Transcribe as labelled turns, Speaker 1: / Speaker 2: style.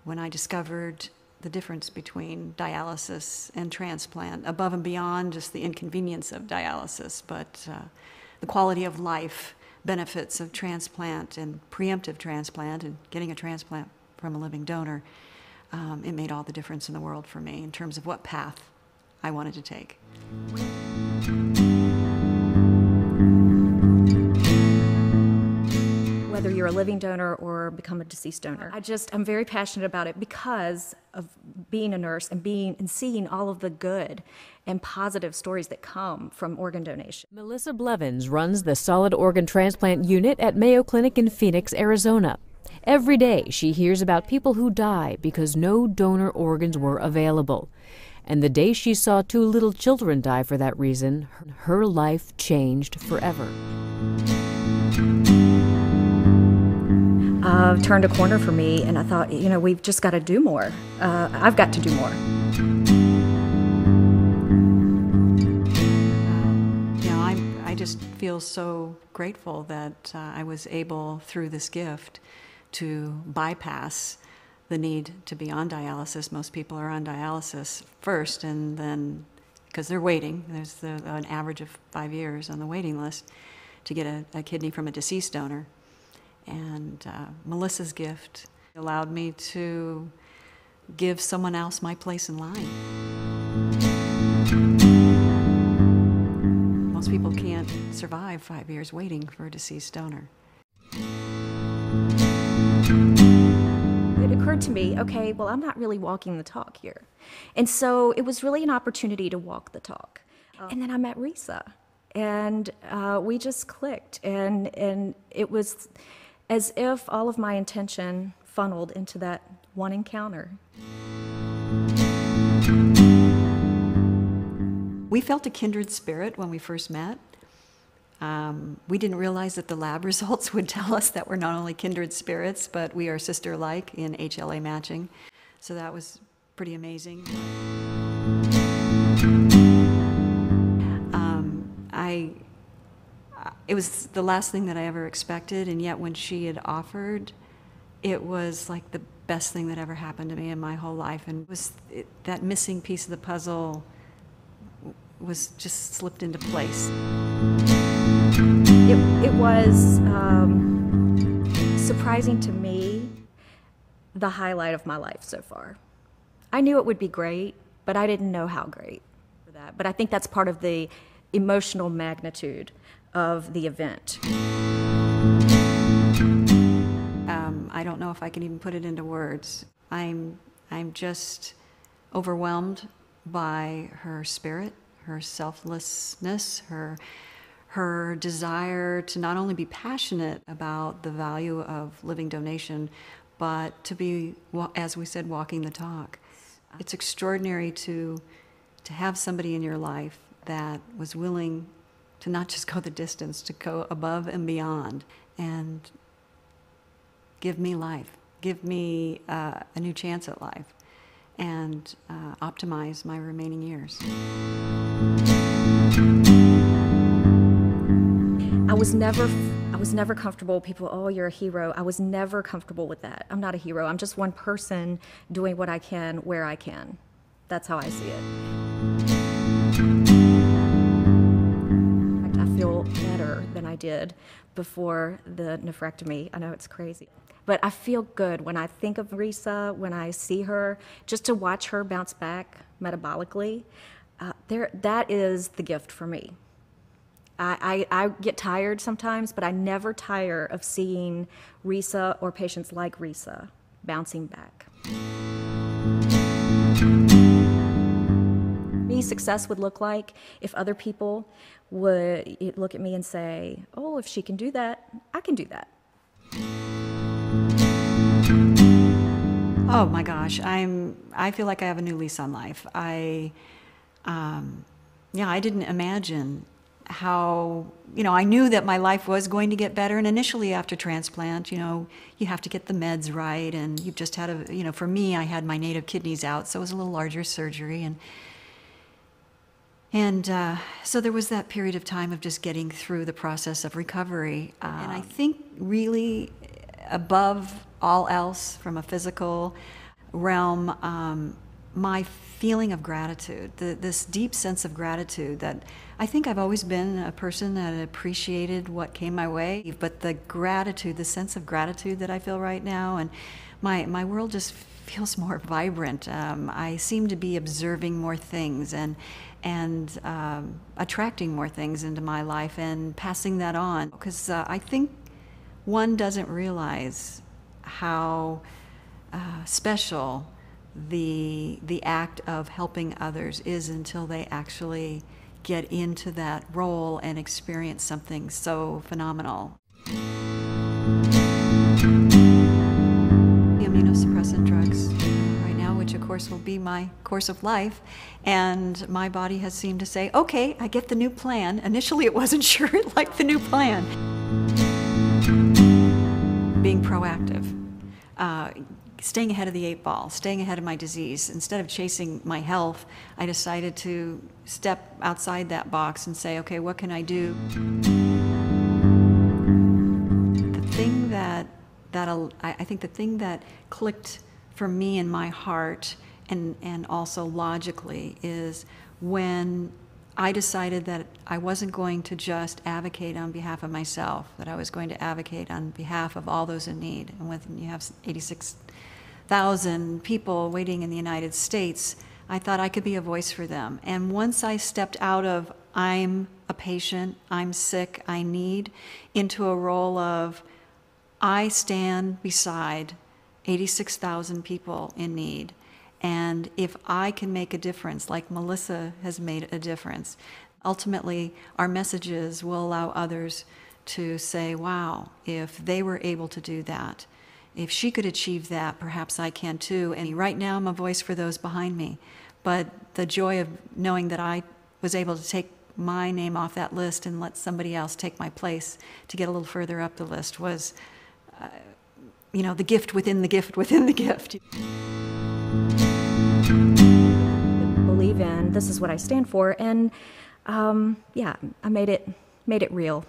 Speaker 1: When I discovered the difference between dialysis and transplant, above and beyond just the inconvenience of dialysis, but the quality of life benefits of transplant and preemptive transplant and getting a transplant from a living donor, it made all the difference in the world for me in terms of what path I wanted to take.
Speaker 2: Whether you're a living donor or become a deceased donor. I'm very passionate about it because of being a nurse and seeing all of the good and positive stories that come from organ donation.
Speaker 3: Melissa Blevins runs the solid organ transplant unit at Mayo Clinic in Phoenix, Arizona. Every day she hears about people who die because no donor organs were available. And the day she saw 2 little children die for that reason, her life changed forever.
Speaker 2: Turned a corner for me, and I thought, you know, we've just got to do more. I've got to do more.
Speaker 1: You know, I just feel so grateful that I was able, through this gift, to bypass the need to be on dialysis. Most people are on dialysis first, and then, because they're waiting, there's an average of 5 years on the waiting list to get a kidney from a deceased donor. And Melissa's gift allowed me to give someone else my place in line. Most people can't survive 5 years waiting for a deceased donor.
Speaker 2: It occurred to me, okay, well, I'm not really walking the talk here. And so it was really an opportunity to walk the talk. And then I met Risa, and we just clicked, and it was as if all of my intention funneled into that one encounter.
Speaker 1: We felt a kindred spirit when we first met. We didn't realize that the lab results would tell us that we're not only kindred spirits, but we are sister-like in HLA matching. So that was pretty amazing. It was the last thing that I ever expected, and yet when she had offered, it was like the best thing that ever happened to me in my whole life. And that missing piece of the puzzle was just slipped into place.
Speaker 2: It was surprising to me, the highlight of my life so far. I knew it would be great, but I didn't know how great for that. But I think that's part of the emotional magnitude of the event.
Speaker 1: I don't know if I can even put it into words. I'm just overwhelmed by her spirit, her selflessness, her desire to not only be passionate about the value of living donation, but to be, as we said, walking the talk. It's extraordinary to have somebody in your life that was willing to not just go the distance, to go above and beyond and give me life, give me a new chance at life, and optimize my remaining years.
Speaker 2: I was never comfortable. People, oh, you're a hero. I was never comfortable with that. I'm not a hero. I'm just one person doing what I can, where I can. That's how I see it. I feel better than I did before the nephrectomy. I know it's crazy. But I feel good when I think of Risa, when I see her, just to watch her bounce back metabolically. That is the gift for me. I get tired sometimes, but I never tire of seeing Risa or patients like Risa bouncing back. Me, success would look like if other people would look at me and say, oh, if she can do that, I can do that.
Speaker 1: Oh my gosh, I feel like I have a new lease on life. I didn't imagine how, I knew that my life was going to get better. And initially after transplant, you have to get the meds right. And you've just had for me, I had my native kidneys out, so it was a little larger surgery. And so there was that period of time of just getting through the process of recovery. And I think really above all else from a physical realm, my feeling of gratitude, this deep sense of gratitude that I think I've always been a person that appreciated what came my way, but the gratitude, the sense of gratitude that I feel right now, and my world just feels more vibrant. I seem to be observing more things and attracting more things into my life and passing that on, because I think one doesn't realize how special the act of helping others is until they actually get into that role and experience something so phenomenal. The immunosuppressant drugs right now, which of course will be my course of life, and my body has seemed to say, okay, I get the new plan. Initially it wasn't sure it liked the new plan. Being proactive. Staying ahead of the 8 ball, staying ahead of my disease. Instead of chasing my health, I decided to step outside that box and say, okay, what can I do? The thing I think the thing that clicked for me in my heart and also logically is when I decided that I wasn't going to just advocate on behalf of myself, that I was going to advocate on behalf of all those in need. And when you have 86,000 people waiting in the United States, I thought I could be a voice for them. And once I stepped out of I'm a patient, I'm sick, I need, into a role of I stand beside 86,000 people in need. And if I can make a difference, like Melissa has made a difference, ultimately our messages will allow others to say, wow, if they were able to do that, if she could achieve that, perhaps I can too. And right now I'm a voice for those behind me. But the joy of knowing that I was able to take my name off that list and let somebody else take my place to get a little further up the list was, the gift within the gift within the gift.
Speaker 2: Believe in, this is what I stand for, and I made it real.